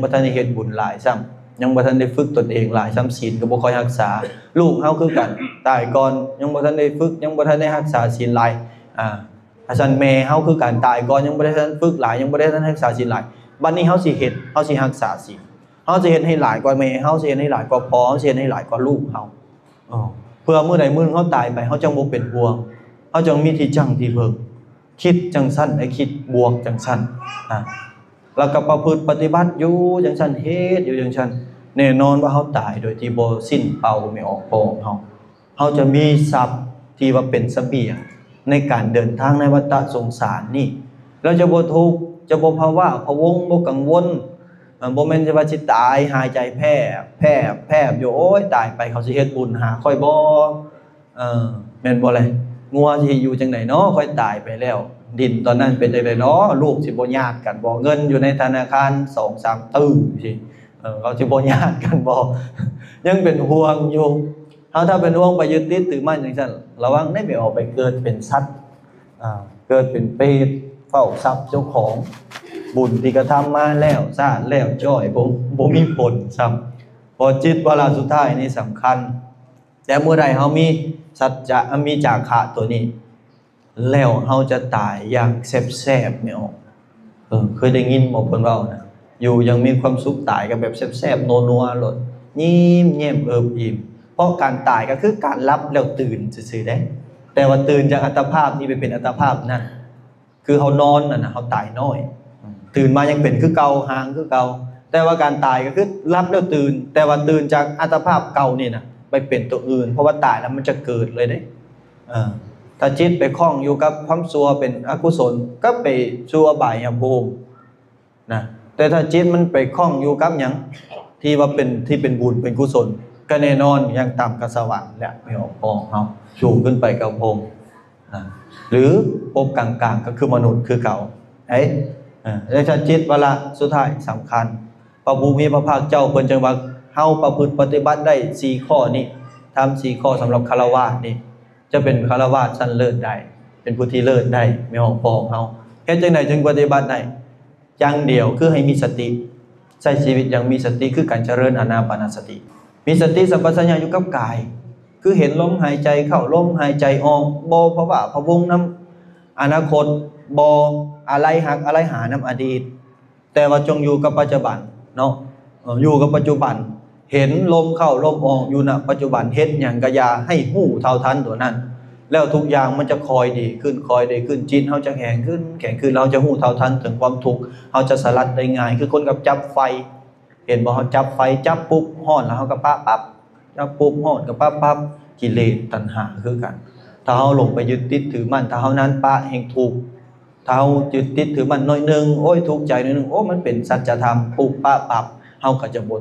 บ่ทันได้เฮ็ดบุญหลายซ้ำยังบ่ทันได้ฝึกตนเองหลายซ้ำศีลก็บ่ค่อยรักษาลูกเฮาคือกันตายก่อนยังบ่ทันได้ฝึกยังบ่ทันได้รักษาศีลหลายอาจารย์แม่เฮาคือกันตายก่อนยังบ่ได้ทันฝึกหลายยังบ่ได้ทันรักษาศีลหลายบัดนี้เฮาสิเฮ็ดเฮาสิรักษาศีลเฮาสิเฮ็ดให้หลายกว่าแม่เฮาสิเฮ็ดให้หลายกว่าพ่อเฮาสิเฮ็ดให้หลายกว่าลูกเฮาเพื่อมื้อใดมื้อนึงเฮาตายไปเฮาจังบ่เป็นห่วงเฮาจังมีที่จังที่เพิ่งคิดจังซั่นให้คิดบวกจังซั่นแล้วก็ประพฤติปฏิบัติอยู่จังซั่นเฮ็ดอยู่จังซั่นแน่นอนว่าเฮาตายโดยที่บ่สิ้นเป้าไม่ออกปองเฮาจะมีทรัพย์ที่ว่าเป็นเสบียงในการเดินทางในวัฏสงสารนี่เราจะบ่ทุกข์จะบ่ภาวะพะวงบ่กังวลบ่แม่นจะว่าสิตายหายใจแผ่บอยู่โอ๊ยตายไปเขาสิเฮ็ดบุญหาค่อยบ่แม่นบ่แลงัวสิอยู่จังได๋เนาะค่อยตายไปแล้วดินตอนนั้นเป็นจังได๋เนาะลูกสิบ่ญาติกันบ่เงินอยู่ในธนาคาร 2-3 ตื้อสิเขาสิบ่ญาติกันบ่ยังเป็นห่วงอยู่ถ้าเป็นห่วงไปยึดติดถือมั่นจังซั่นระวังได้ไปออกไปเกิดเป็นสัตว์เกิดเป็นเปรตเฝ้าทรัพย์เจ้าของบุญที่กระทำมาแล้วสร้างแล้วจ้อยบ่มีผลซ้ำพอจิตเวลาสุดท้ายนี่สำคัญแต่เมื่อใดเฮามีสัจจะมีจาคะตัวนี้แล้วเฮาจะตายอย่างแซ่บๆไม่ออกเคยได้ยินบ่เพิ่นเว้านะอยู่ยังมีความสุขตายกันแบบแซ่บๆนัวๆหลดยิ้มแย้มเอิบอิ่มเพราะการตายก็คือการรับแล้วตื่นซื่อๆได้แต่ว่าตื่นจากอัตภาพนี้ไปเป็นอัตภาพนั่นคือเฮานอนน่ะเฮาตายน้อยตื่นมายังเป็นคือเก่าห่างคือเก่าแต่ว่าการตายก็คือรับแล้วตื่นแต่ว่าตื่นจากอัตภาพเก่านี่น่ะไปเป็นตัวอื่นเพราะว่าตายแล้วมันจะเกิดเลยเด้ถ้าจิตไปคล้องอยู่กับความชั่วเป็นอกุศลก็ไปสู่อบายภูมินะแต่ถ้าจิตมันไปคล้องอยู่กับหยังที่ว่าเป็นบุญเป็นกุศลก็แน่นอนยังต่ำกับสวรรค์แหละไม่ออกปองเฮาสูงขึ้นไปกับพรหมหรือภพกลางๆก็คือมนุษย์คือเก่าแล้วถ้าจิตเวลาสุดท้ายสำคัญพระภูมิพระภาคเจ้าเพิ่นจังว่าเฮาประพฤติปฏิบัติได้4ข้อนี้ทำ4ข้อสำหรับฆราวาสนี่จะเป็นฆราวาสชั้นเลิศได้เป็นผู้ที่เลิศได้ไม่ออกปองเฮาแค่จังได๋จึงปฏิบัติได้อย่างเดียวคือให้มีสติใช้ชีวิตอย่างมีสติคือการเจริญอานาปานสติมีสติสัมปชัญญะอยู่กับกายคือเห็นลมหายใจเข้าลมหายใจออกบ่เพราะว่าพะวงนำอนาคตบ่อะไรหักอะไรหานำอดีตแต่ว่าจงอยู่กับปัจจุบันเนาะอยู่กับปัจจุบันเห็นลมเข้าลมออกอยู่ณปัจจุบันเฮ็ดหยังก็อย่าให้ฮู้เท่าทันตัวนั้นแล้วทุกอย่างมันจะคอยดีขึ้นจิตเฮาจะแข็งขึ้นเราจะฮู้เท่าทันถึงความทุกข์เฮาจะสลัดได้ง่ายคือคนกับจับไฟเห็นบ่เฮาจับไฟจับปุ๊บร้อนแล้วเฮาก็ปะปั๊บจับปุ๊บร้อนก็ปั๊บกิเลสตัณหาคือกันถ้าเฮาลงไปยึดติดถือมั่นถ้าเฮานั้นปะแห่งทุกข์ถ้าเฮายึดติดถือมั่นน้อยนึงโอ้ยทุกข์ใจน้อยนึงโอ้มันเป็นสัจธรรมปุ๊บปะปั๊บเฮาก็จะบ่